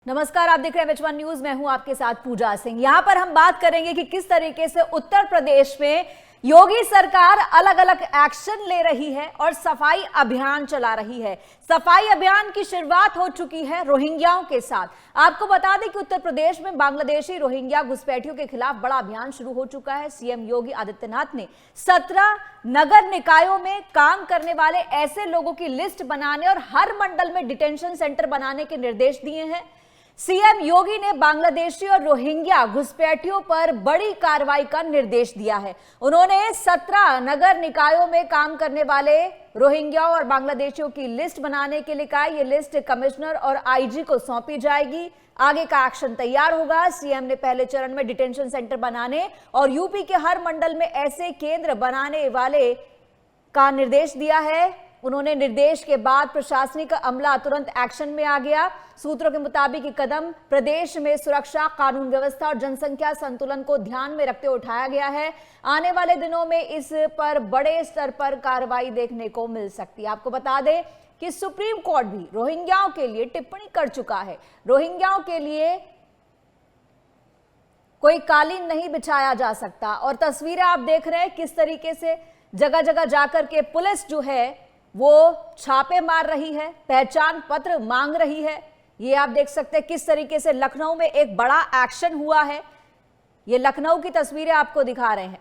नमस्कार, आप देख रहे हैं H1 न्यूज। मैं हूं आपके साथ पूजा सिंह। यहां पर हम बात करेंगे कि किस तरीके से उत्तर प्रदेश में योगी सरकार अलग अलग एक्शन ले रही है और सफाई अभियान चला रही है। सफाई अभियान की शुरुआत हो चुकी है रोहिंग्याओं के साथ। आपको बता दें कि उत्तर प्रदेश में बांग्लादेशी रोहिंग्या घुसपैठियों के खिलाफ बड़ा अभियान शुरू हो चुका है। सीएम योगी आदित्यनाथ ने 17 नगर निकायों में काम करने वाले ऐसे लोगों की लिस्ट बनाने और हर मंडल में डिटेंशन सेंटर बनाने के निर्देश दिए हैं। सीएम योगी ने बांग्लादेशी और रोहिंग्या घुसपैठियों पर बड़ी कार्रवाई का निर्देश दिया है। उन्होंने 17 नगर निकायों में काम करने वाले रोहिंग्या और बांग्लादेशियों की लिस्ट बनाने के लिए कहा। यह लिस्ट कमिश्नर और आईजी को सौंपी जाएगी। आगे का एक्शन तैयार होगा। सीएम ने पहले चरण में डिटेंशन सेंटर बनाने और यूपी के हर मंडल में ऐसे केंद्र बनाने वाले का निर्देश दिया है। उन्होंने निर्देश के बाद प्रशासनिक अमला तुरंत एक्शन में आ गया। सूत्रों के मुताबिक ये कदम प्रदेश में सुरक्षा, कानून व्यवस्था और जनसंख्या संतुलन को ध्यान में रखते उठाया गया है। आने वाले दिनों में इस पर बड़े स्तर पर कार्रवाई देखने को मिल सकती है। आपको बता दें कि सुप्रीम कोर्ट भी रोहिंग्याओं के लिए टिप्पणी कर चुका है। रोहिंग्याओं के लिए कोई कालीन नहीं बिछाया जा सकता। और तस्वीरें आप देख रहे हैं किस तरीके से जगह जगह जाकर के पुलिस जो है वो छापे मार रही है, पहचान पत्र मांग रही है। ये आप देख सकते हैं किस तरीके से लखनऊ में एक बड़ा एक्शन हुआ है। ये लखनऊ की तस्वीरें आपको दिखा रहे हैं।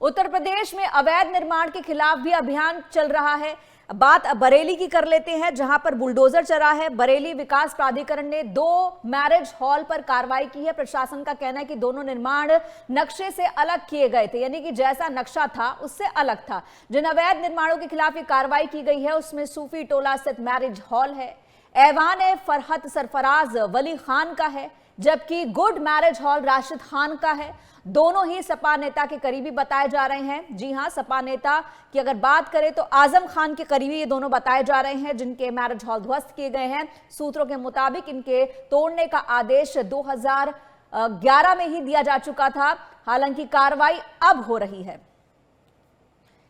उत्तर प्रदेश में अवैध निर्माण के खिलाफ भी अभियान चल रहा है। बात बरेली की कर लेते हैं, जहां पर बुलडोजर चला है। बरेली विकास प्राधिकरण ने 2 मैरिज हॉल पर कार्रवाई की है। प्रशासन का कहना है कि दोनों निर्माण नक्शे से अलग किए गए थे, यानी कि जैसा नक्शा था उससे अलग था। जिन अवैध निर्माणों के खिलाफ ये कार्रवाई की गई है उसमें सूफी टोला स्थित मैरिज हॉल है, ऐवान फरहत सरफराज वली खान का है, जबकि good marriage hall Rashid Khan का है। दोनों ही सपा नेता के करीबी बताए जा रहे हैं। जी हां, सपा नेता की अगर बात करें तो आजम खान के करीबी ये दोनों बताए जा रहे हैं, जिनके मैरिज हॉल ध्वस्त किए गए हैं। सूत्रों के मुताबिक इनके तोड़ने का आदेश 2011 में ही दिया जा चुका था। हालांकि कार्रवाई अब हो रही है।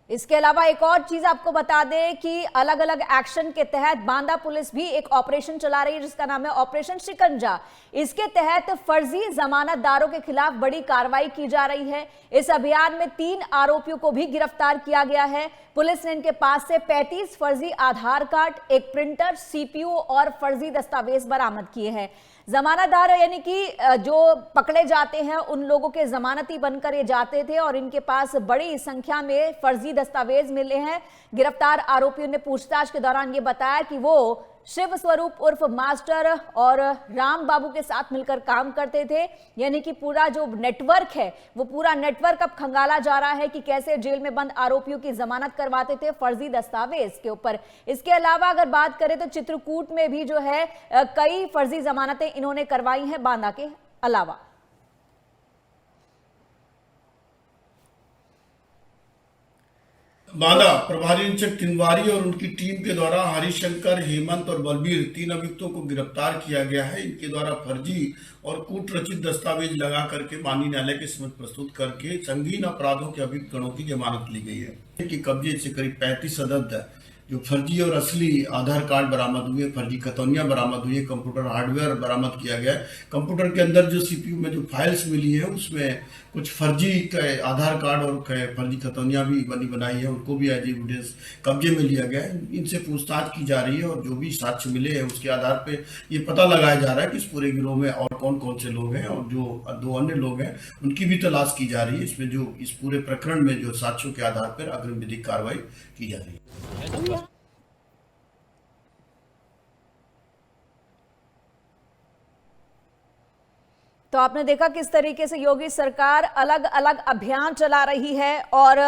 इसके अलावा एक और चीज आपको बता दें कि अलग अलग एक्शन के तहत बांदा पुलिस भी एक ऑपरेशन चला रही है, जिसका नाम है ऑपरेशन शिकंजा। इसके तहत फर्जी जमानतदारों के खिलाफ बड़ी कार्रवाई की जा रही है। इस अभियान में 3 आरोपियों को भी गिरफ्तार किया गया है। पुलिस ने इनके पास से 35 फर्जी आधार कार्ड, एक प्रिंटर, सीपीयू और फर्जी दस्तावेज बरामद किए हैं। जमानतदार यानी कि जो पकड़े जाते हैं उन लोगों के जमानती बनकर ये जाते थे और इनके पास बड़ी संख्या में फर्जी दस्तावेज मिले हैं। गिरफ्तार आरोपियों ने पूछताछ के दौरान ये बताया कि वो शिव स्वरूप उर्फ मास्टर और राम बाबू के साथ मिलकर काम करते थे। यानी कि पूरा जो नेटवर्क है वो पूरा नेटवर्क अब खंगाला जा रहा है कि कैसे जेल में बंद आरोपियों की जमानत करवाते थे फर्जी दस्तावेज के ऊपर। इसके अलावा अगर बात करें तो चित्रकूट में भी जो है कई फर्जी जमानतें इन्होंने करवाई हैं बांदा के अलावा। बांदा प्रभारी निरीक्षक तिवारी और उनकी टीम के द्वारा हरिशंकर, हेमंत और बलबीर 3 अभियुक्तों को गिरफ्तार किया गया है। इनके द्वारा फर्जी और कूट रचित दस्तावेज लगा करके माननीय न्यायालय के समक्ष प्रस्तुत करके संगीन अपराधों के अभियुक्त गणों की जमानत ली गई है। कि कब्जे से करीब 35 अदद जो फर्जी और असली आधार कार्ड बरामद हुए, फर्जी खतौनियां बरामद हुई, कंप्यूटर हार्डवेयर बरामद किया गया। कंप्यूटर के अंदर जो सीपीयू में जो फाइल्स मिली है उसमें कुछ फर्जी आधार कार्ड और फर्जी खतौनियां भी बनाई है, उनको भी एज एविडेंस कब्जे में लिया गया है। इनसे पूछताछ की जा रही है और जो भी साक्ष्य मिले हैं उसके आधार पर ये पता लगाया जा रहा है कि इस पूरे गिरोह में और कौन कौन से लोग हैं और जो 2 अन्य लोग हैं उनकी भी तलाश की जा रही है। इसमें जो इस पूरे प्रकरण में जो साक्ष्यों के आधार पर अग्रिम विधिक कार्रवाई की जा रही है। तो आपने देखा किस तरीके से योगी सरकार अलग अलग अभियान चला रही है और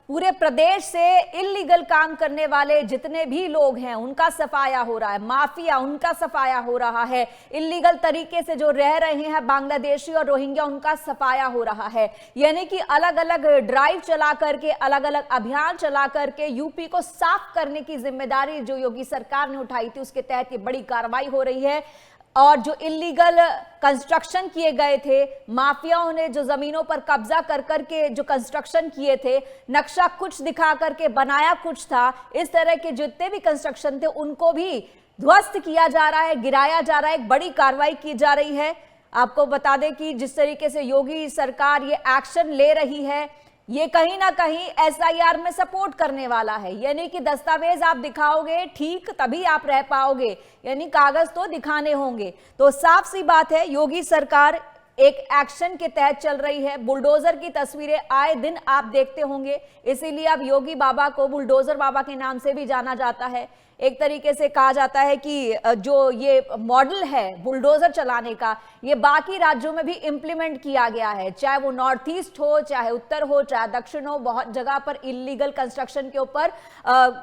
पूरे प्रदेश से इल्लीगल काम करने वाले जितने भी लोग हैं उनका सफाया हो रहा है। माफिया उनका सफाया हो रहा है। इल्लीगल तरीके से जो रह रहे हैं बांग्लादेशी और रोहिंग्या उनका सफाया हो रहा है। यानी कि अलग अलग ड्राइव चला करके, अलग अलग अभियान चला करके यूपी को साफ करने की जिम्मेदारी जो योगी सरकार ने उठाई थी उसके तहत ये बड़ी कार्रवाई हो रही है। और जो इलीगल कंस्ट्रक्शन किए गए थे, माफियाओं ने जो जमीनों पर कब्जा कर करके जो कंस्ट्रक्शन किए थे, नक्शा कुछ दिखा करके बनाया कुछ था, इस तरह के जितने भी कंस्ट्रक्शन थे उनको भी ध्वस्त किया जा रहा है, गिराया जा रहा है, एक बड़ी कार्रवाई की जा रही है। आपको बता दें कि जिस तरीके से योगी सरकार ये एक्शन ले रही है, ये कहीं ना कहीं एसआईआर में सपोर्ट करने वाला है। यानी कि दस्तावेज आप दिखाओगे ठीक तभी आप रह पाओगे, यानी कागज तो दिखाने होंगे। तो साफ सी बात है, योगी सरकार एक एक्शन के तहत चल रही है। बुलडोजर की तस्वीरें आए दिन आप देखते होंगे, इसीलिए अब योगी बाबा को बुलडोजर बाबा के नाम से भी जाना जाता है। एक तरीके से कहा जाता है कि जो ये मॉडल है बुलडोजर चलाने का, ये बाकी राज्यों में भी इम्प्लीमेंट किया गया है, चाहे वो नॉर्थ ईस्ट हो, चाहे उत्तर हो, चाहे दक्षिण हो। बहुत जगह पर इलीगल कंस्ट्रक्शन के ऊपर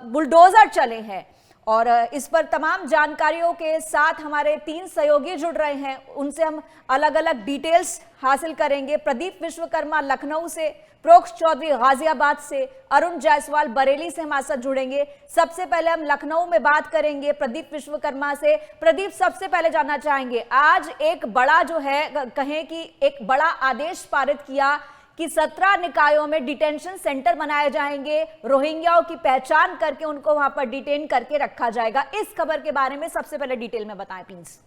बुलडोजर चले हैं। और इस पर तमाम जानकारियों के साथ हमारे 3 सहयोगी जुड़ रहे हैं, उनसे हम अलग अलग डिटेल्स हासिल करेंगे। प्रदीप विश्वकर्मा लखनऊ से, प्रोक्ष चौधरी गाजियाबाद से, अरुण जायसवाल बरेली से हमारे साथ जुड़ेंगे। सबसे पहले हम लखनऊ में बात करेंगे प्रदीप विश्वकर्मा से। प्रदीप, सबसे पहले जानना चाहेंगे, आज एक बड़ा जो है कहें कि एक बड़ा आदेश पारित किया कि 17 निकायों में डिटेंशन सेंटर बनाए जाएंगे, रोहिंग्याओं की पहचान करके उनको वहां पर डिटेन करके रखा जाएगा। इस खबर के बारे में सबसे पहले डिटेल में बताएं प्लीज।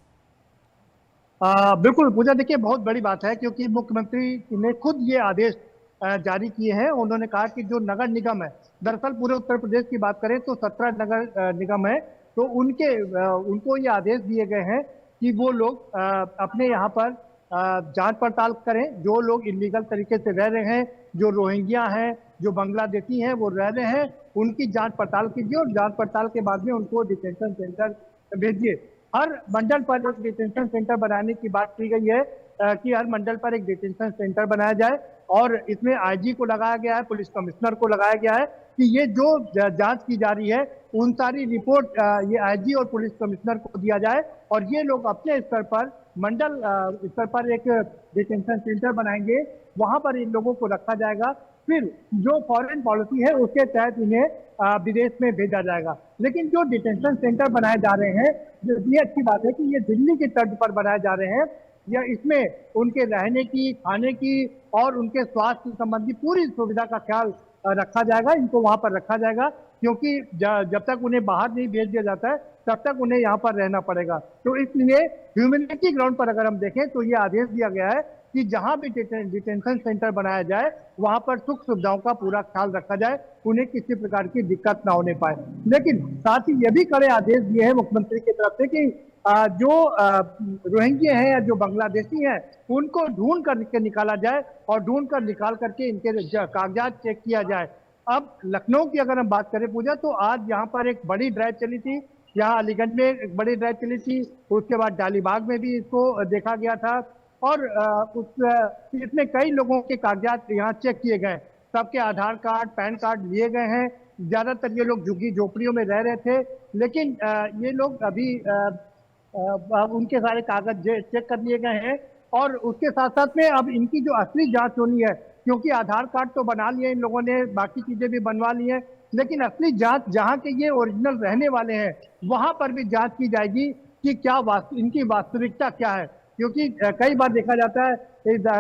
बिल्कुल पूजा, देखिए बहुत बड़ी बात है क्योंकि मुख्यमंत्री ने खुद ये आदेश जारी किए हैं। उन्होंने कहा कि जो नगर निगम है, दरअसल पूरे उत्तर प्रदेश की बात करें तो 17 नगर निगम है, तो उनको ये आदेश दिए गए हैं कि वो लोग अपने यहाँ पर जांच पड़ताल करें। जो लोग इलीगल तरीके से रह रहे हैं, जो रोहिंग्या हैं, जो बांग्लादेशी हैं वो रह रहे हैं, उनकी जांच पड़ताल कीजिए और जांच पड़ताल के बाद में उनको डिटेंशन सेंटर भेजिए। हर मंडल पर एक डिटेंशन सेंटर बनाने की बात की गई है कि हर मंडल पर एक डिटेंशन सेंटर बनाया जाए और इसमें आईजी को लगाया गया है, पुलिस कमिश्नर को लगाया गया है कि ये जो जांच की जा रही है उन सारी रिपोर्ट ये आईजी और पुलिस कमिश्नर को दिया जाए और ये लोग अपने स्तर पर मंडल स्तर पर एक डिटेंशन सेंटर बनाएंगे, वहां पर इन लोगों को रखा जाएगा। फिर जो फॉरेन पॉलिसी है उसके तहत इन्हें विदेश में भेजा जाएगा। लेकिन जो डिटेंशन सेंटर बनाए जा रहे हैं, ये अच्छी बात है कि ये दिल्ली की तर्ज पर बनाए जा रहे हैं। या इसमें उनके रहने की, खाने की और उनके स्वास्थ्य संबंधी पूरी सुविधा का ख्याल रखा जाएगा। इनको वहां पर रखा जाएगा क्योंकि जब तक उन्हें बाहर नहीं भेज दिया जाता है तब तक उन्हें यहाँ पर रहना पड़ेगा। तो इसलिए ह्यूमैनिटी ग्राउंड पर अगर हम देखें तो ये आदेश दिया गया है कि जहां भी डिटेंशन सेंटर बनाया जाए वहां पर सुख सुविधाओं का पूरा ख्याल रखा जाए, उन्हें किसी प्रकार की दिक्कत ना होने पाए। लेकिन साथ ही ये भी कड़े आदेश दिए हैं मुख्यमंत्री की तरफ से कि जो रोहिंग्या हैं या जो बांग्लादेशी हैं उनको ढूंढ करके निकाला जाए और ढूंढ कर निकाल करके इनके कागजात चेक किया जाए। अब लखनऊ की अगर हम बात करें पूजा, तो आज यहाँ पर एक बड़ी ड्राइव चली थी, यहाँ अलीगंज में एक बड़ी ड्राइव चली थी, उसके बाद डालीबाग में भी इसको देखा गया था और इसमें कई लोगों के कागजात यहाँ चेक किए गए। सबके आधार कार्ड, पैन कार्ड लिए गए हैं। ज्यादातर ये लोग झुग्गी झोपड़ियों में रह रहे थे, लेकिन ये लोग अभी उनके सारे कागज चेक कर लिए गए हैं और उसके साथ साथ में अब इनकी जो असली जांच होनी है, क्योंकि आधार कार्ड तो बना लिए इन लोगों ने, बाकी चीजें भी बनवा ली हैं, लेकिन असली जांच जहां के ये ओरिजिनल रहने वाले हैं वहां पर भी जांच की जाएगी कि क्या इनकी वास्तविकता क्या है। क्योंकि कई बार देखा जाता है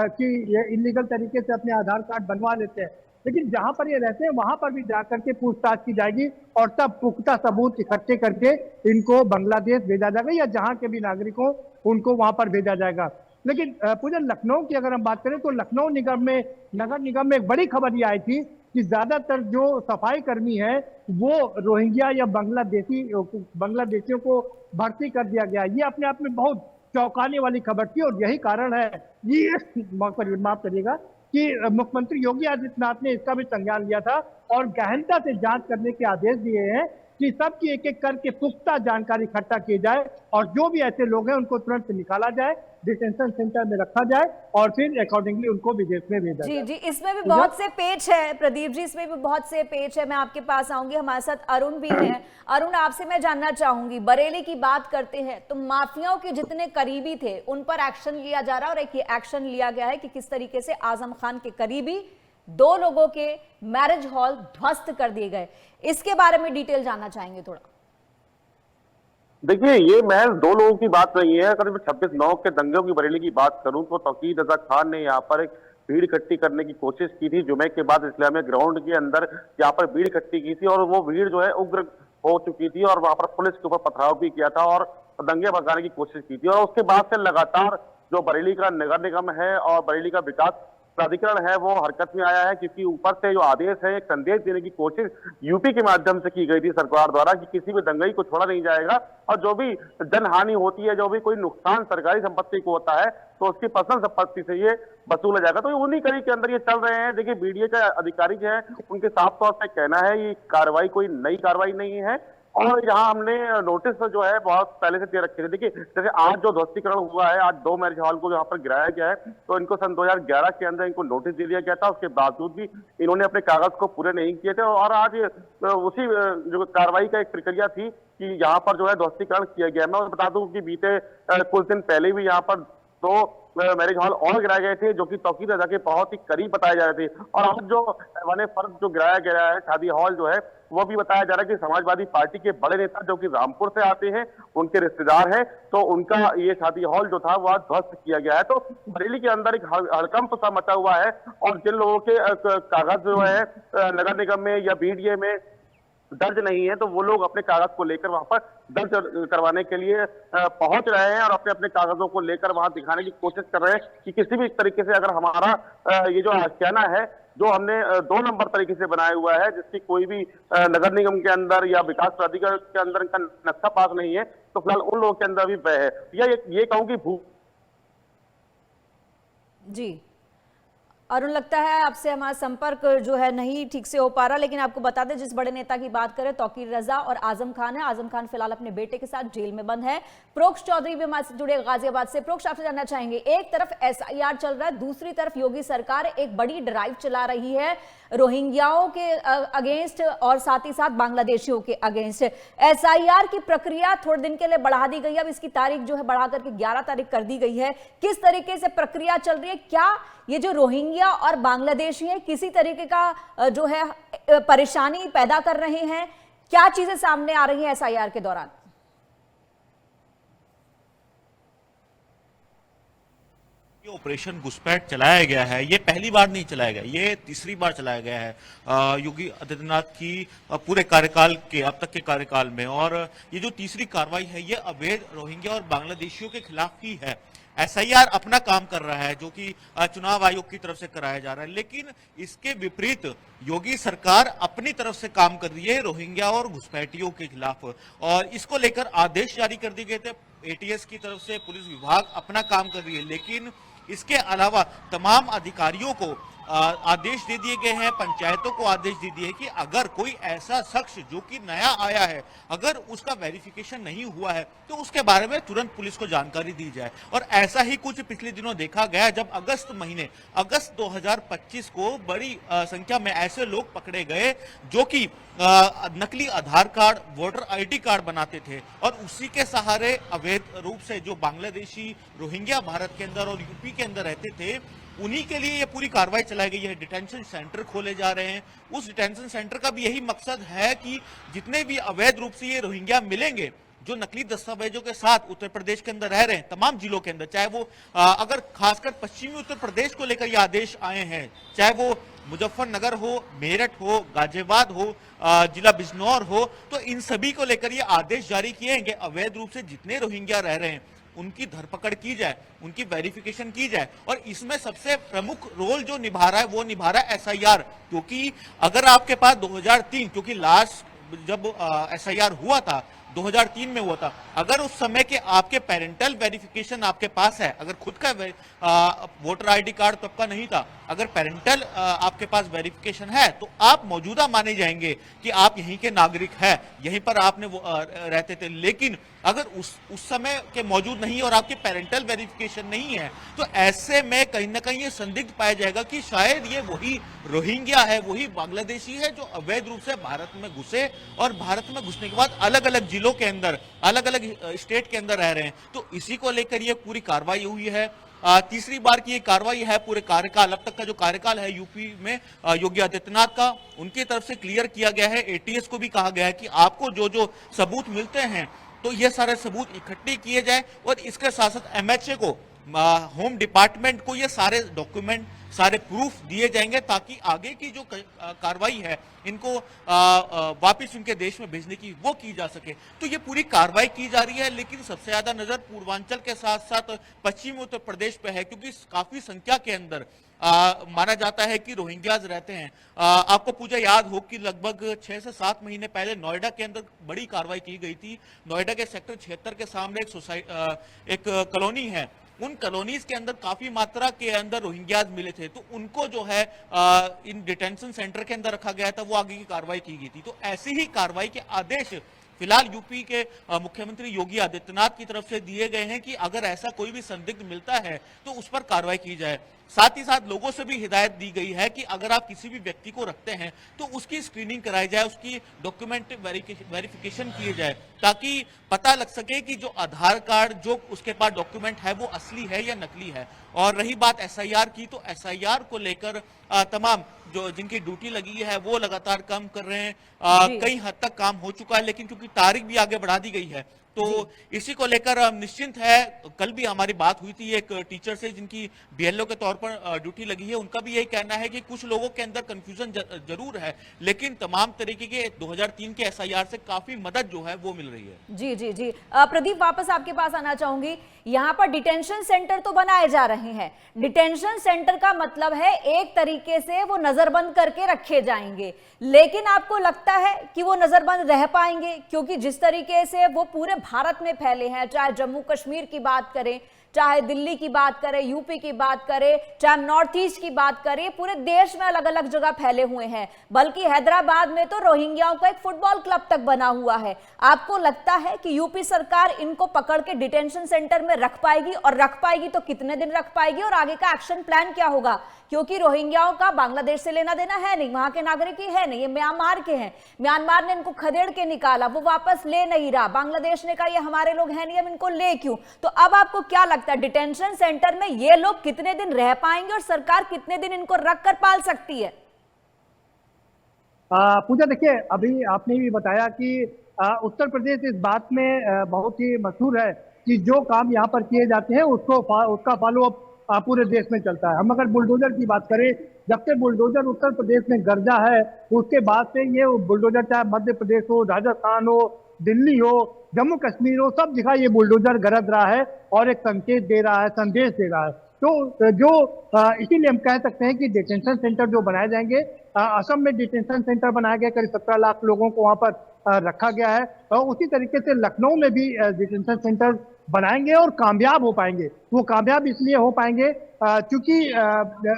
कि ये इलीगल तरीके से अपने आधार कार्ड बनवा लेते हैं, लेकिन जहां पर ये रहते हैं वहां पर भी जाकर के पूछताछ की जाएगी और तब पुख्ता सबूत इकट्ठे करके इनको बांग्लादेश भेजा जाएगा या जहां के भी नागरिक हो उनको वहां पर भेजा जाएगा। लेकिन पूजा, लखनऊ की अगर हम बात करें तो लखनऊ नगर निगम में एक बड़ी खबर ये आई थी कि ज्यादातर जो सफाई कर्मी है वो रोहिंग्या या बांग्लादेशियों को भर्ती कर दिया गया। ये अपने आप में बहुत चौंकाने वाली खबर थी और यही कारण है, ये माफ करिएगा, कि मुख्यमंत्री योगी आदित्यनाथ ने इसका भी संज्ञान लिया था और गहनता से जांच करने के आदेश दिए हैं कि सबकी एक एक करके पुख्ता जानकारी इकट्ठा की जाए और जो भी ऐसे लोग हैं उनको तुरंत निकाला जाए, डिटेंशन सेंटर में रखा जाए और फिर अकॉर्डिंगली उनको विदेश में भेजा जाए। जी, इसमें भी बहुत से पेच है प्रदीप जी, इसमें भी बहुत से पेच है। मैं आपके पास आऊंगी, हमारे साथ अरुण भी हैं। अरुण, आपसे मैं जानना चाहूंगी, बरेली की बात करते हैं तो माफियाओं के जितने करीबी थे उन पर एक्शन लिया जा रहा है और एक एक्शन लिया गया है कि किस तरीके से आजम खान के करीबी 2 लोगों के मैरिज हॉल ध्वस्त कर दिए गए। इसके बारे में डिटेल जानना चाहेंगे थोड़ा। देखिए, ये महज दो लोगों की बात नहीं है। अगर मैं 26/9 के दंगों की बरेली की बात करूं तो तौकीर रजा खान ने यहाँ पर एक भीड़ इकट्ठी करने की कोशिश की थी। जुमे के बाद इस्लामिया ग्राउंड के अंदर यहाँ पर भीड़ इकट्ठी की थी और वो भीड़ जो है उग्र हो चुकी थी और वहां पर पुलिस के ऊपर पथराव भी किया था और दंगे भगाने की कोशिश की थी। और उसके बाद से लगातार जो बरेली का नगर निगम है और बरेली का विकास प्राधिकरण है वो हरकत में आया है, क्योंकि ऊपर से जो आदेश है एक संदेश देने की कोशिश यूपी के माध्यम से की गई थी सरकार द्वारा कि किसी भी दंगई को छोड़ा नहीं जाएगा और जो भी जनहानि होती है, जो भी कोई नुकसान सरकारी संपत्ति को होता है तो उसकी पर्सनल संपत्ति से ये वसूला जाएगा। तो उन्हीं कड़ी के अंदर ये चल रहे हैं। देखिए, बीडीए के अधिकारी जो है उनके साफ तौर पर कहना है ये कार्रवाई कोई नई कार्रवाई नहीं है और यहाँ हमने नोटिस जो है बहुत पहले से दे रखे थे। देखिए, जैसे आज जो ध्वस्तीकरण हुआ है, आज 2 मैरिज हॉल को यहाँ पर गिराया गया है, तो इनको सन 2011 के अंदर इनको नोटिस दे दिया गया था। उसके बावजूद भी इन्होंने अपने कागज को पूरे नहीं किए थे और आज उसी जो कार्रवाई का एक प्रक्रिया थी कि यहाँ पर जो है ध्वस्तीकरण किया गया। मैं बता दूं कि बीते कुछ दिन पहले भी यहाँ पर 2 मैरिज हॉल और गिराए गए थे जो कि तौकीर रजा के बहुत ही करीब बताए जा रहे थे। और आज जो ऐवान फर्ज जो गिराया गया है, शादी हॉल जो है, वो भी बताया जा रहा है कि समाजवादी पार्टी के बड़े नेता जो कि रामपुर से आते हैं, उनके रिश्तेदार हैं, तो उनका ये शादी हॉल जो था वह ध्वस्त किया गया है। तो बरेली के अंदर एक हड़कंप सा मचा हुआ है और जिन लोगों के कागज जो है नगर निगम में या बीडीए में दर्ज नहीं है तो वो लोग अपने कागज को लेकर वहां पर दर्ज करवाने के लिए पहुंच रहे हैं और अपने अपने कागजों को लेकर वहां दिखाने की कोशिश कर रहे हैं कि किसी भी तरीके से अगर हमारा ये जो आशियाना है जो हमने 2 नंबर तरीके से बनाया हुआ है, जिसकी कोई भी नगर निगम के अंदर या विकास प्राधिकरण के अंदर इनका नक्शा पास नहीं है, तो फिलहाल उन लोगों के अंदर भी वह है या ये कहूँ कि जी अरुण, लगता है आपसे हमारा संपर्क जो है नहीं ठीक से हो पा रहा, लेकिन आपको बता दें जिस बड़े नेता की बात करें तौकीर रजा और आजम खान है। आजम खान फिलहाल अपने बेटे के साथ जेल में बंद है। प्रोक्ष चौधरी भी हमारे से जुड़े गाजियाबाद से। प्रोक्ष, आपसे जानना चाहेंगे, एक तरफ एसआईआर चल रहा है, दूसरी तरफ योगी सरकार एक बड़ी ड्राइव चला रही है रोहिंग्याओं के अगेंस्ट और साथ ही साथ बांग्लादेशियों के अगेंस्ट। एसआईआर की प्रक्रिया थोड़े दिन के लिए बढ़ा दी गई है, अब इसकी तारीख जो है बढ़ा करके 11 तारीख कर दी गई है। किस तरीके से प्रक्रिया चल रही है? क्या ये जो रोहिंग्या और बांग्लादेशी हैं किसी तरीके का जो है परेशानी पैदा कर रहे हैं? क्या चीजें सामने आ रही हैं एसआईआर के दौरान? ये ऑपरेशन घुसपैठ चलाया गया है, ये पहली बार नहीं चलाया गया, ये तीसरी बार चलाया गया है योगी आदित्यनाथ की पूरे कार्यकाल के अब तक के कार्यकाल में। और ये जो तीसरी कार्रवाई है ये अवैध रोहिंग्या और बांग्लादेशियों के खिलाफ ही है। एसआईआर अपना काम कर रहा है जो कि चुनाव आयोग की तरफ से कराया जा रहा है, लेकिन इसके विपरीत योगी सरकार अपनी तरफ से काम कर रही है रोहिंग्या और घुसपैठियों के खिलाफ। और इसको लेकर आदेश जारी कर दिए गए थे एटीएस की तरफ से, पुलिस विभाग अपना काम कर रही है, लेकिन इसके अलावा तमाम अधिकारियों को आदेश दे दिए गए हैं, पंचायतों को आदेश दे दिए कि अगर कोई ऐसा शख्स जो कि नया आया है अगर उसका वेरिफिकेशन नहीं हुआ है तो उसके बारे में तुरंत पुलिस को जानकारी दी जाए। और ऐसा ही कुछ पिछले दिनों देखा गया जब अगस्त 2025 को बड़ी संख्या में ऐसे लोग पकड़े गए जो कि नकली आधार कार्ड, वोटर आईडी कार्ड बनाते थे और उसी के सहारे अवैध रूप से जो बांग्लादेशी रोहिंग्या भारत के अंदर और यूपी के अंदर रहते थे उन्हीं के लिए ये पूरी कार्रवाई चलाई गई है। डिटेंशन सेंटर खोले जा रहे हैं। उस डिटेंशन सेंटर का भी यही मकसद है कि जितने भी अवैध रूप से ये रोहिंग्या मिलेंगे जो नकली दस्तावेजों के साथ उत्तर प्रदेश के अंदर रह रहे हैं, तमाम जिलों के अंदर, चाहे वो अगर खासकर पश्चिमी उत्तर प्रदेश को लेकर ये आदेश आए हैं, चाहे वो मुजफ्फरनगर हो, मेरठ हो, गाजियाबाद हो, जिला बिजनौर हो, तो इन सभी को लेकर ये आदेश जारी किए हैं कि अवैध रूप से जितने रोहिंग्या रह रहे हैं उनकी धरपकड़ की जाए, उनकी वेरिफिकेशन की जाए। और इसमें सबसे प्रमुख रोल जो निभा रहा है वो निभा रहा है एसआईआर, क्योंकि अगर आपके पास 2003, क्योंकि लास्ट जब एसआईआर हुआ था 2003 में हुआ था, अगर उस समय के आपके पेरेंटल वेरिफिकेशन आपके पास है, अगर खुद का वोटर आईडी कार्ड तो आपका नहीं था, अगर पेरेंटल आपके पास वेरिफिकेशन है तो आप मौजूदा माने जाएंगे कि आप यहीं के नागरिक हैं, यहीं पर आपने रहते थे। लेकिन अगर उस समय के मौजूद नहीं और आपके पेरेंटल वेरिफिकेशन नहीं है तो ऐसे में कहीं ना कहीं ये संदिग्ध पाया जाएगा कि शायद ये वही रोहिंग्या है, वही बांग्लादेशी है जो अवैध रूप से भारत में घुसे और भारत में घुसने के बाद अलग अलग जिलों के अंदर, अलग अलग स्टेट के अंदर रह रहे हैं। तो इसी को लेकर ये पूरी कार्रवाई हुई है। तीसरी बार की ये कार्रवाई है पूरे कार्यकाल, अब तक का जो कार्यकाल है यूपी में योगी आदित्यनाथ का, उनकी तरफ से क्लियर किया गया है। एटीएस को भी कहा गया है कि आपको जो जो सबूत मिलते हैं तो ये सारे सबूत इकट्ठे किए जाए और इसके साथ साथ MHA को, होम डिपार्टमेंट को ये सारे डॉक्यूमेंट, सारे प्रूफ दिए जाएंगे ताकि आगे की जो कार्रवाई है इनको वापस उनके देश में भेजने की वो की जा सके। तो ये पूरी कार्रवाई की जा रही है, लेकिन सबसे ज्यादा नजर पूर्वांचल के साथ साथ पश्चिमी उत्तर प्रदेश पे है, क्योंकि काफी संख्या के अंदर माना जाता है कि रोहिंग्याज रहते हैं। आपको पूजा याद हो कि लगभग 6 से 7 महीने पहले नोएडा के अंदर बड़ी कार्रवाई की गई थी। नोएडा के सेक्टर 76 के सामने एक कॉलोनी है, उन कॉलोनीज के अंदर काफी मात्रा के अंदर रोहिंग्याज मिले थे, तो उनको जो है इन डिटेंशन सेंटर के अंदर रखा गया था, वो आगे की कार्रवाई की गई थी। तो ऐसी ही कार्रवाई के आदेश फिलहाल यूपी के मुख्यमंत्री योगी आदित्यनाथ की तरफ से दिए गए हैं कि अगर ऐसा कोई भी संदिग्ध मिलता है तो उस पर कार्रवाई की जाए। साथ ही साथ लोगों से भी हिदायत दी गई है कि अगर आप किसी भी व्यक्ति को रखते हैं तो उसकी स्क्रीनिंग कराई जाए, उसकी डॉक्यूमेंट वेरिफिकेशन किए जाए, ताकि पता लग सके कि जो आधार कार्ड जो उसके पास डॉक्यूमेंट है वो असली है या नकली है। और रही बात SIR की, तो SIR को लेकर तमाम जो जिनकी ड्यूटी लगी है वो लगातार काम कर रहे हैं। कई हद तक काम हो चुका है, लेकिन क्योंकि तारीख भी आगे बढ़ा दी गई है तो इसी को लेकर हम निश्चिंत है। कल भी हमारी बात हुई थी एक टीचर से जिनकी BLO के तौर पर ड्यूटी लगी है, उनका भी यही कहना है कि कुछ लोगों के अंदर कंफ्यूजन जरूर है, लेकिन तमाम तरीके के 2003 के SIR से काफी मदद जो है वो मिल रही है। जी जी जी, प्रदीप वापस आपके पास आना चाहूंगी। यहाँ पर डिटेंशन सेंटर तो बनाए जा रहे हैं, डिटेंशन सेंटर का मतलब है एक तरीके से वो नजरबंद करके रखे जाएंगे, लेकिन आपको लगता है कि वो नजरबंद रह पाएंगे? क्योंकि जिस तरीके से वो पूरे भारत में फैले हैं, चाहे जम्मू कश्मीर की बात करें, चाहे दिल्ली की बात करें, यूपी की बात करें, चाहे नॉर्थ ईस्ट की बात करें, पूरे देश में अलग अलग जगह फैले हुए हैं। बल्कि हैदराबाद में तो रोहिंग्याओं का एक फुटबॉल क्लब तक बना हुआ है। आपको लगता है कि यूपी सरकार इनको पकड़ के डिटेंशन सेंटर में रख पाएगी? और रख पाएगी तो कितने दिन रख पाएगी और आगे का एक्शन प्लान क्या होगा? क्योंकि रोहिंग्याओं का बांग्लादेश से लेना देना है नहीं, वहां के नागरिक ही है नहीं, ये म्यांमार के हैं। म्यांमार ने इनको खदेड़ के निकाला, वो वापस ले नहीं रहा। बांग्लादेश ने कहा ये हमारे लोग हैं नहीं, हम इनको ले क्यों? तो अब आपको क्या लगता है डिटेंशन सेंटर में ये लोग कितने दिन रह पाएंगे और सरकार कितने दिन इनको रख कर पाल सकती है? पूजा, देखिए अभी आपने भी बताया कि उत्तर प्रदेश इस बात में बहुत ही मशहूर है कि जो काम यहाँ पर किए जाते हैं उसका फॉलोअप पूरे देश में चलता है। हम अगर बुलडोजर की बात करें, जब से बुलडोजर उत्तर प्रदेश में गरजा है उसके बाद से ये बुलडोजर चाहे मध्य प्रदेश हो, राजस्थान हो, दिल्ली हो, जम्मू कश्मीर हो, सब जगह ये बुलडोजर गरज रहा है और एक संकेत दे रहा है, संदेश दे रहा है। तो जो इसीलिए हम कह सकते हैं कि डिटेंशन सेंटर जो बनाए जाएंगे, असम में डिटेंशन सेंटर बनाया गया, करीब 17 लाख लोगों को वहां पर रखा गया है, और उसी तरीके से लखनऊ में भी डिटेंशन सेंटर बनाएंगे और कामयाब हो पाएंगे। वो कामयाब इसलिए हो पाएंगे क्योंकि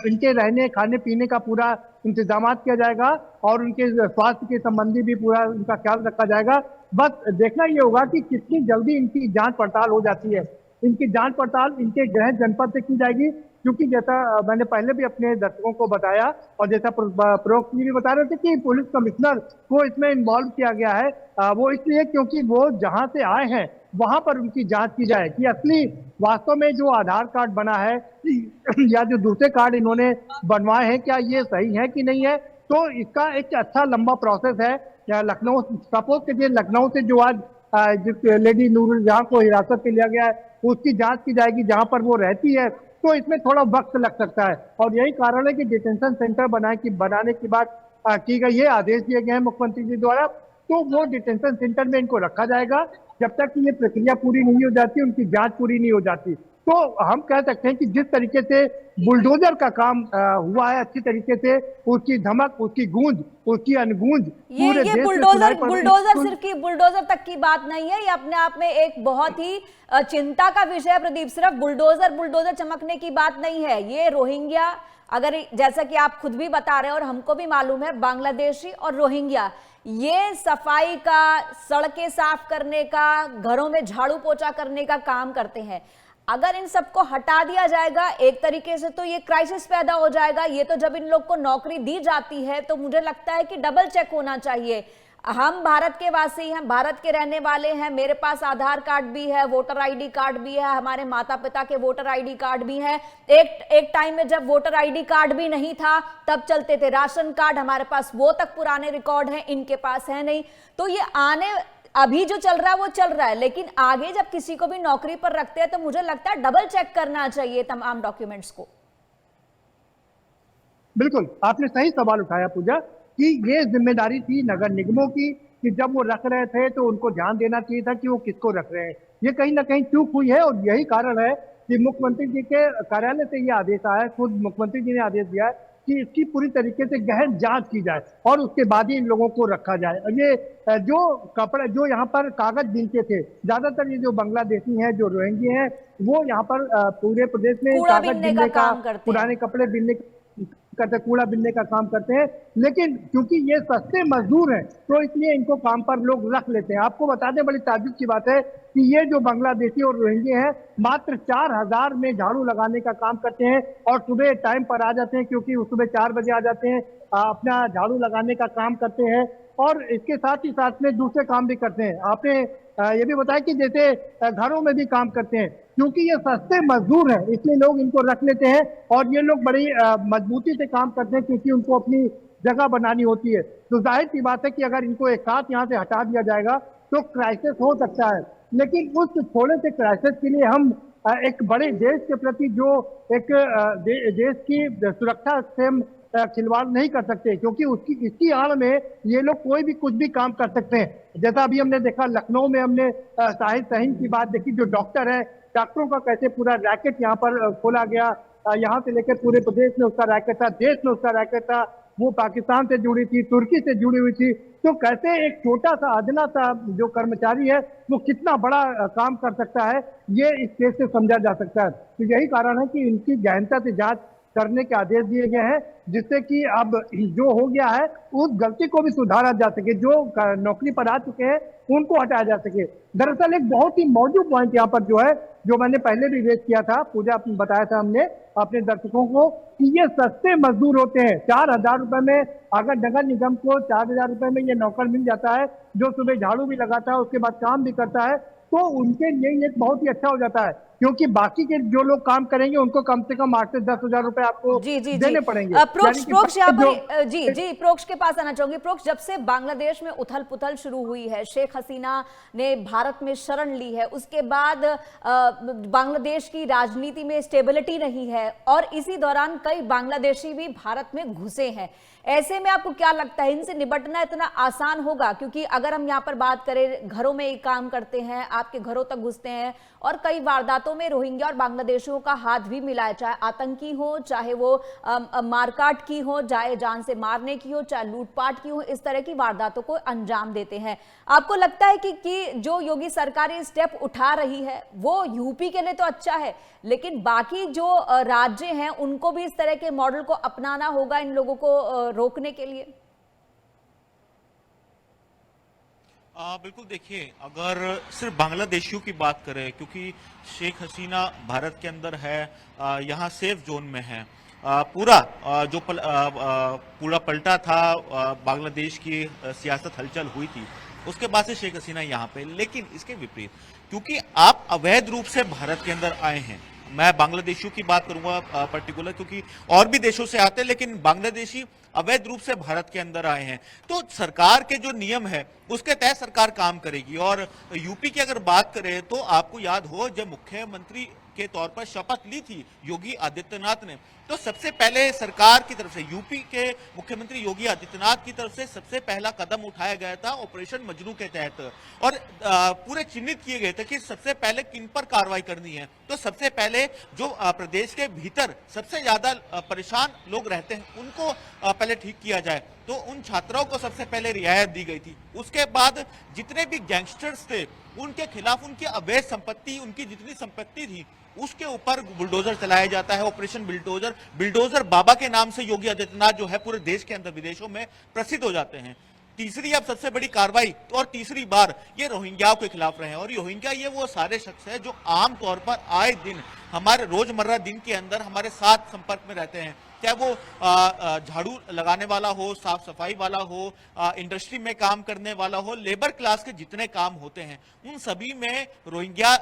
इनके रहने खाने पीने का पूरा इंतजाम किया जाएगा और उनके स्वास्थ्य के संबंधी भी पूरा उनका ख्याल रखा जाएगा। बस देखना ये होगा कि कितनी जल्दी इनकी जांच पड़ताल हो जाती है। इनकी जांच पड़ताल इनके गृह जनपद से की जाएगी, क्योंकि जैसा मैंने पहले भी अपने दर्शकों को बताया और जैसा प्रवक्ता भी बता रहे थे कि पुलिस कमिश्नर को इसमें इन्वॉल्व किया गया है, वो इसलिए क्योंकि वो जहां से आए हैं वहां पर उनकी जांच की जाए कि असली वास्तव में जो आधार कार्ड बना है या जो दूसरे कार्ड इन्होंने बनवाए हैं क्या ये सही है कि नहीं है। तो इसका एक अच्छा लंबा प्रोसेस है। लखनऊ, सपोज कीजिए लखनऊ से जो आज जिस लेडी नूरुल जहां को हिरासत में लिया गया है उसकी जांच की जाएगी जहां पर वो रहती है, तो इसमें थोड़ा वक्त लग सकता है। और यही कारण है कि डिटेंशन सेंटर बनाने की बात की गई है, आदेश दिए गए हैं मुख्यमंत्री जी द्वारा। तो वो डिटेंशन सेंटर में इनको रखा जाएगा जब तक कि ये प्रक्रिया पूरी नहीं हो जाती, उनकी जांच पूरी नहीं हो जाती। तो हम कह सकते हैं कि जिस तरीके से बुलडोजर का काम हुआ है, अच्छी तरीके से उसकी धमक, उसकी गूंज, उसकी अनगूंज पूरे देश में बुलडोजर सिर्फ की बुलडोजर तक की बात नहीं है, ये अपने आप में एक बहुत ही चिंता का विषय है प्रदीप। सिर्फ बुलडोजर चमकने की बात नहीं है। ये रोहिंग्या, अगर जैसा कि आप खुद भी बता रहे हैं और हमको भी मालूम है, बांग्लादेशी और रोहिंग्या ये सफाई का, सड़कें साफ करने का, घरों में झाड़ू पोछा करने का काम करते हैं। अगर इन सबको हटा दिया जाएगा एक तरीके से तो ये क्राइसिस पैदा हो जाएगा। ये तो जब इन लोग को नौकरी दी जाती है तो मुझे लगता है कि डबल चेक होना चाहिए। हम भारत के वासी हैं, भारत के रहने वाले हैं, मेरे पास आधार कार्ड भी है, वोटर आईडी कार्ड भी है, हमारे माता पिता के वोटर आईडी कार्ड भी हैं। एक टाइम में जब वोटर आईडी कार्ड भी नहीं था तब चलते थे राशन कार्ड, हमारे पास वो तक पुराने रिकॉर्ड हैं, इनके पास है नहीं। तो ये अभी जो चल रहा है वो चल रहा है, लेकिन आगे जब किसी को भी नौकरी पर रखते हैं तो मुझे लगता है डबल चेक करना चाहिए तमाम डॉक्यूमेंट्स को। बिल्कुल, आपने सही सवाल उठाया पूजा कि ये जिम्मेदारी थी नगर निगमों की कि जब वो रख रहे थे तो उनको ध्यान देना चाहिए था कि वो किसको रख रहे हैं। ये कहीं ना कहीं चूक हुई है और यही कारण है कि मुख्यमंत्री जी के कार्यालय से ये आदेश आया है, खुद मुख्यमंत्री जी ने आदेश दिया है कि इसकी पूरी तरीके से गहन जांच की जाए और उसके बाद ही इन लोगों को रखा जाए। और ये जो कपड़े जो यहाँ पर कागज बिनते थे, ज्यादातर ये जो बांग्लादेशी हैं, जो रोहिंग्या हैं, वो यहाँ पर पूरे प्रदेश में कूड़ा कागज बीनने बिनने का का, काम करते हैं। पुराने कपड़े बिनने करते, कूड़ा बिनने का काम करते हैं। लेकिन क्योंकि ये सस्ते मजदूर हैं तो इसलिए इनको काम पर लोग रख लेते हैं। आपको बता दें, बड़ी ताज्जुब की बात है कि ये जो बांग्लादेशी और रोहिंग्या हैं मात्र 4000 में झाड़ू लगाने का काम करते हैं और सुबह टाइम पर आ जाते हैं, क्योंकि वो सुबह 4 बजे आ जाते हैं, अपना झाड़ू लगाने का काम करते हैं और इसके साथ ही साथ में दूसरे काम भी करते हैं। आपने ये भी बताया कि जैसे घरों में भी काम करते हैं। क्योंकि ये सस्ते मजदूर हैं इसलिए लोग इनको रख लेते हैं और ये लोग बड़ी मजबूती से काम करते हैं, क्योंकि उनको अपनी जगह बनानी होती है। तो जाहिर सी बात है कि अगर इनको एक साथ यहाँ से हटा दिया जाएगा तो क्राइसिस हो सकता है। लेकिन उस थोड़े से क्राइसिस के लिए हम एक बड़े देश के प्रति जो एक देश की सुरक्षा से हम खिलवाड़ नहीं कर सकते, क्योंकि इसकी आड़ में ये लोग कोई भी कुछ भी काम कर सकते हैं। जैसा अभी हमने देखा लखनऊ में, हमने साहिल सहीन की बात देखी, जो डॉक्टर है, डॉक्टरों का कैसे पूरा रैकेट यहाँ पर खोला गया, यहाँ से लेकर पूरे प्रदेश में उसका रैकेट था, देश में उसका रैकेट था, वो पाकिस्तान से जुड़ी थी, तुर्की से जुड़ी हुई थी। तो कैसे एक छोटा सा अदना सा जो कर्मचारी है वो कितना बड़ा काम कर सकता है, ये इस केस से समझा जा सकता है। तो यही कारण है कि इनकी गहनता से जांच करने के आदेश दिए गए हैं, जिससे कि अब जो हो गया है उस गलती को भी सुधारा जा सके, जो नौकरी पर आ चुके हैं उनको हटाया जा सके। दरअसल एक बहुत ही मौजूद पॉइंट यहाँ पर जो है, जो मैंने पहले भी रेज किया था, पूजा बताया था हमने अपने दर्शकों को, कि ये सस्ते मजदूर होते हैं। 4000 रुपए में अगर नगर निगम को 4000 रुपए में ये नौकर मिल जाता है जो सुबह झाड़ू भी लगाता है, उसके बाद काम भी करता है, तो उनके लिए ये बहुत ही अच्छा हो जाता है। क्योंकि बाकी के जो लोग काम करेंगे उनको कम से कम 8 से 10 हजार रुपए आपको देने पड़ेंगे। प्रोक्ष यहाँ पर जी प्रोक्ष के पास आना चाहूंगी। प्रोक्ष, जब से बांग्लादेश में उथल पुथल शुरू हुई है, शेख हसीना ने भारत में शरण ली है, उसके बाद बांग्लादेश की राजनीति में स्टेबिलिटी नहीं है और इसी दौरान कई बांग्लादेशी भी भारत में घुसे हैं। ऐसे में आपको क्या लगता है इनसे निपटना इतना आसान होगा? क्योंकि अगर हम यहाँ पर बात करें, घरों में ही काम करते हैं, आपके घरों तक घुसते हैं और कई वारदातों में रोहिंग्या और बांग्लादेशियों का हाथ भी मिला है, चाहे आतंकी हो, चाहे वो मारकाट की हो, चाहे जान से मारने की हो, चाहे लूटपाट की हो, इस तरह की वारदातों को अंजाम देते हैं। आपको लगता है कि जो योगी सरकार ये स्टेप उठा रही है वो यूपी के लिए तो अच्छा है, लेकिन बाकी जो राज्य हैं उनको भी इस तरह के मॉडल को अपनाना होगा इन लोगों को रोकने के लिए? बिल्कुल, देखिए, अगर सिर्फ बांग्लादेशियों की बात करें, क्योंकि शेख हसीना भारत के अंदर है, यहाँ सेफ जोन में है, पूरा जो पूरा पलटा था, बांग्लादेश की सियासत हलचल हुई थी, उसके बाद से शेख हसीना यहाँ पे। लेकिन इसके विपरीत, क्योंकि आप अवैध रूप से भारत के अंदर आए हैं, मैं बांग्लादेशियों की बात करूंगा पर्टिकुलर, क्योंकि और भी देशों से आते हैं, लेकिन बांग्लादेशी अवैध रूप से भारत के अंदर आए हैं, तो सरकार के जो नियम है उसके तहत सरकार काम करेगी। और यूपी की अगर बात करें तो आपको याद हो, जब मुख्यमंत्री के तौर पर शपथ ली थी योगी आदित्यनाथ ने, तो सबसे पहले सरकार की तरफ से, यूपी के मुख्यमंत्री योगी आदित्यनाथ की तरफ से सबसे पहला कदम उठाया गया था ऑपरेशन मजनू के तहत, और पूरे चिन्हित किए गए थे कि सबसे पहले किन पर कार्रवाई करनी है। तो सबसे पहले जो प्रदेश के भीतर सबसे ज्यादा परेशान लोग रहते हैं उनको पहले ठीक किया जाए, तो उन छात्राओं को सबसे पहले रियायत दी गई थी। उसके बाद जितने भी गैंगस्टर्स थे उनके खिलाफ, उनकी अवैध संपत्ति, उनकी जितनी संपत्ति थी उसके ऊपर बुलडोजर चलाया जाता है, ऑपरेशन बिल्डोजर बाबा के नाम से योगी आदित्यनाथ जो है पूरे देश के अंदर विदेशों में प्रसिद्ध हो जाते हैं। तीसरी अब सबसे बड़ी कार्रवाई, और तीसरी बार ये रोहिंग्याओं के खिलाफ रहे हैं। और रोहिंग्या ये वो सारे शख्स है जो आम तौर पर आए दिन हमारे रोजमर्रा दिन के अंदर हमारे साथ संपर्क में रहते हैं, चाहे वो झाड़ू लगाने वाला हो, साफ सफाई वाला हो, इंडस्ट्री में काम करने वाला हो, लेबर क्लास के जितने काम होते हैं उन सभी में रोहिंग्या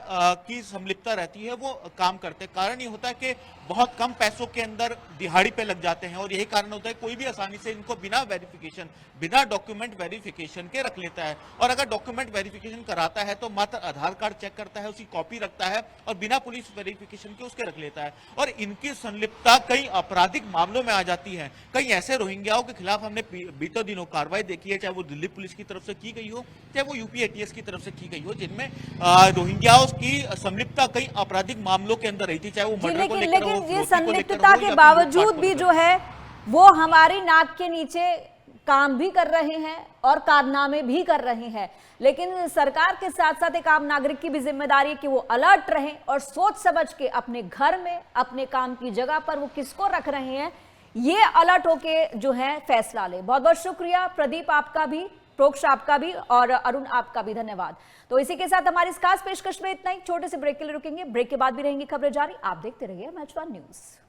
की संलिप्तता रहती है। वो काम करते, कारण ये होता है कि बहुत कम पैसों के अंदर दिहाड़ी पे लग जाते हैं और यही कारण होता है कोई भी आसानी से इनको बिना वेरिफिकेशन, बिना डॉक्यूमेंट वेरिफिकेशन के रख लेता है। और अगर डॉक्यूमेंट वेरिफिकेशन कराता है तो मात्र आधार कार्ड चेक करता है, उसकी कॉपी रखता है और बिना पुलिस वेरिफिकेशन के उसके रख लेता है। और इनकी संलिप्तता कई आपराधिक मामलों में आ जाती है। कई ऐसे रोहिंग्याओं के खिलाफ हमने बीते दिनों कार्रवाई देखी है, चाहे वो दिल्ली पुलिस की तरफ से की गई हो, चाहे वो यूपी एटीएस की तरफ से की गई हो, जिनमें रोहिंग्याओं की संलिप्तता कई आपराधिक मामलों के अंदर रही थी, चाहे वो मर्डर को लेकर हो, ये फिरौती को लेकर संलिप्तता हो, के या फिर बावजूद लूटपाट को भी लेकर जो है वो हमारी नाक के नीचे काम भी कर रहे हैं और कारनामे भी कर रहे हैं। लेकिन सरकार के साथ साथ एक आम नागरिक की भी जिम्मेदारी है कि वो अलर्ट रहें और सोच समझ के अपने घर में, अपने काम की जगह पर वो किसको रख रहे हैं, ये अलर्ट होके जो है फैसला ले। बहुत बहुत शुक्रिया प्रदीप आपका भी, प्रोक्ष आपका भी और अरुण आपका भी धन्यवाद। तो इसी के साथ हमारी इस खास पेशकश में इतना ही। छोटे से ब्रेक के लिए रुकेंगे, ब्रेक के बाद भी रहेंगी खबरें जारी। आप देखते रहिए मैच वन न्यूज।